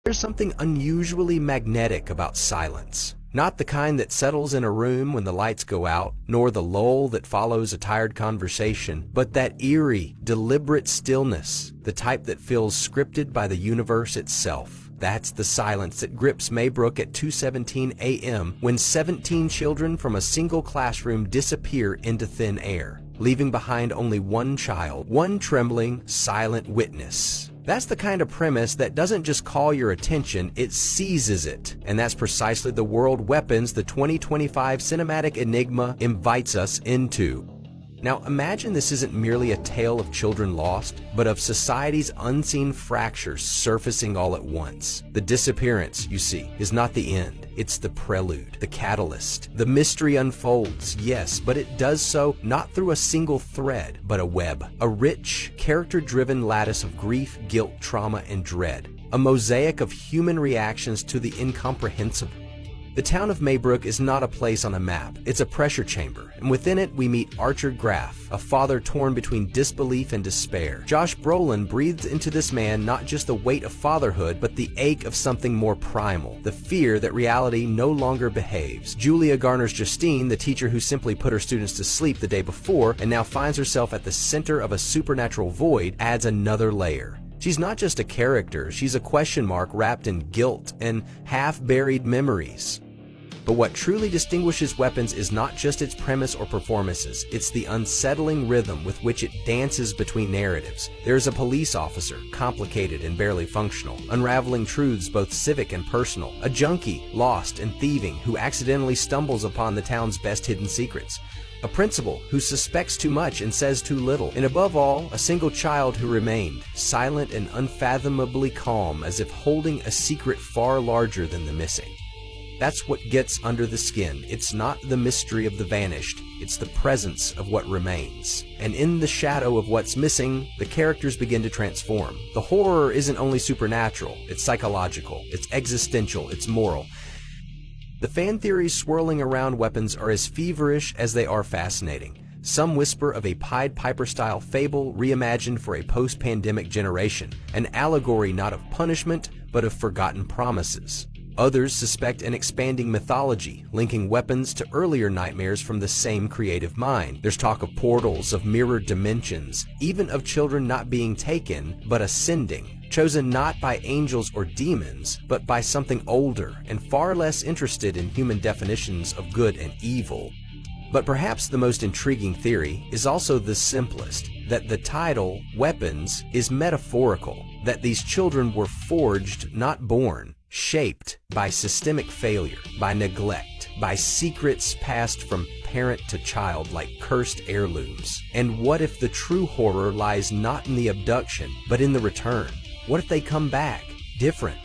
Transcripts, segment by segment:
There's something unusually magnetic about silence. Not the kind that settles in a room when the lights go out, nor the lull that follows a tired conversation, but that eerie, deliberate stillness, the type that feels scripted by the universe itself. That's the silence that grips Maybrook at 2:17 a.m. when 17 children from a single classroom disappear into thin air, leaving behind only one child, one trembling, silent witness. That's the kind of premise that doesn't just call your attention, it seizes it. And that's precisely the world Weapons, the 2025 cinematic enigma, invites us into. Now imagine this isn't merely a tale of children lost, but of society's unseen fractures surfacing all at once. The disappearance, you see, is not the end. It's the prelude, the catalyst. The mystery unfolds, yes, but it does so not through a single thread, but a web. A rich, character-driven lattice of grief, guilt, trauma, and dread. A mosaic of human reactions to the incomprehensible. The town of Maybrook is not a place on a map, it's a pressure chamber, and within it we meet Archer Graff, a father torn between disbelief and despair. Josh Brolin breathes into this man not just the weight of fatherhood, but the ache of something more primal, the fear that reality no longer behaves. Julia Garner's Justine, the teacher who simply put her students to sleep the day before and now finds herself at the center of a supernatural void, adds another layer. She's not just a character, she's a question mark wrapped in guilt and half-buried memories. But what truly distinguishes Weapons is not just its premise or performances, it's the unsettling rhythm with which it dances between narratives. There's a police officer, complicated and barely functional, unraveling truths both civic and personal. A junkie, lost and thieving, who accidentally stumbles upon the town's best hidden secrets. A principal who suspects too much and says too little. And above all, a single child who remained, silent and unfathomably calm, as if holding a secret far larger than the missing. That's what gets under the skin. It's not the mystery of the vanished, it's the presence of what remains. And in the shadow of what's missing, the characters begin to transform. The horror isn't only supernatural, it's psychological, it's existential, it's moral. The fan theories swirling around Weapons are as feverish as they are fascinating. Some whisper of a Pied Piper-style fable reimagined for a post-pandemic generation, an allegory not of punishment, but of forgotten promises. Others suspect an expanding mythology, linking Weapons to earlier nightmares from the same creative mind. There's talk of portals, of mirrored dimensions, even of children not being taken, but ascending, chosen not by angels or demons, but by something older and far less interested in human definitions of good and evil. But perhaps the most intriguing theory is also the simplest, that the title, Weapons, is metaphorical, that these children were forged, not born, shaped by systemic failure, by neglect, by secrets passed from parent to child like cursed heirlooms. And what if the true horror lies not in the abduction, but in the return? What if they come back, different?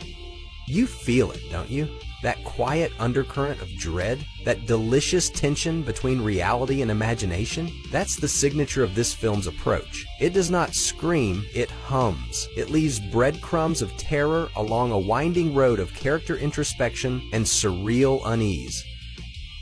You feel it, don't you? That quiet undercurrent of dread, that delicious tension between reality and imagination, that's the signature of this film's approach. It does not scream, it hums. It leaves breadcrumbs of terror along a winding road of character introspection and surreal unease.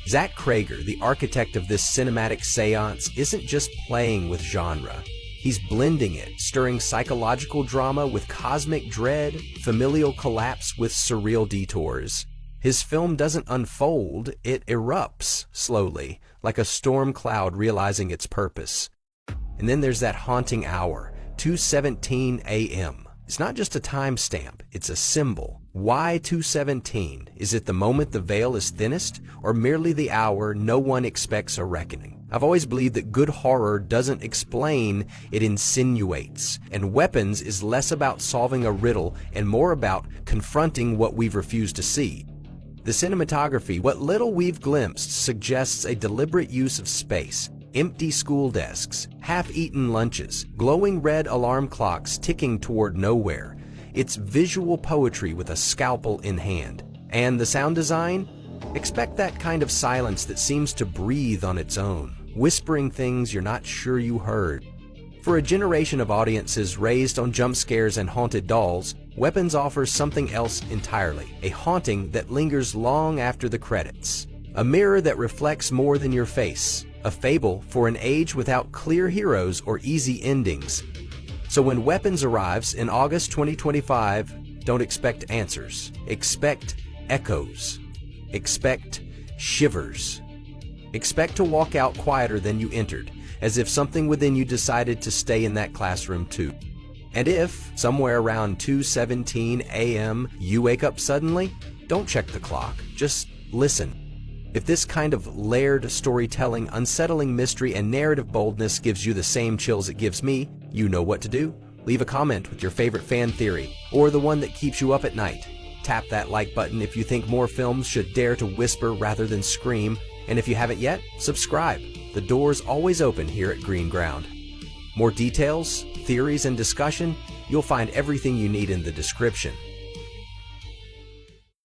Zach Cregger, the architect of this cinematic seance, isn't just playing with genre. He's blending it, stirring psychological drama with cosmic dread, familial collapse with surreal detours. His film doesn't unfold, it erupts slowly, like a storm cloud realizing its purpose. And then there's that haunting hour, 2:17 a.m. It's not just a timestamp, it's a symbol. Why 2:17? Is it the moment the veil is thinnest, or merely the hour no one expects a reckoning? I've always believed that good horror doesn't explain, it insinuates. And Weapons is less about solving a riddle and more about confronting what we've refused to see. The cinematography, what little we've glimpsed, suggests a deliberate use of space. Empty school desks, half-eaten lunches, glowing red alarm clocks ticking toward nowhere. It's visual poetry with a scalpel in hand. And the sound design? Expect that kind of silence that seems to breathe on its own, whispering things you're not sure you heard. For a generation of audiences raised on jump scares and haunted dolls, Weapons offers something else entirely, a haunting that lingers long after the credits. A mirror that reflects more than your face, a fable for an age without clear heroes or easy endings. So when Weapons arrives in August 2025, Don't expect answers. Expect echoes. Expect shivers. Expect to walk out quieter than you entered, as if something within you decided to stay in that classroom too. And if, somewhere around 2:17 a.m., you wake up suddenly, don't check the clock, just listen. If this kind of layered storytelling, unsettling mystery, and narrative boldness gives you the same chills it gives me, you know what to do. Leave a comment with your favorite fan theory, or the one that keeps you up at night. Tap that like button if you think more films should dare to whisper rather than scream, and if you haven't yet, subscribe. The door's always open here at Green Ground. More details, theories, and discussion, you'll find everything you need in the description.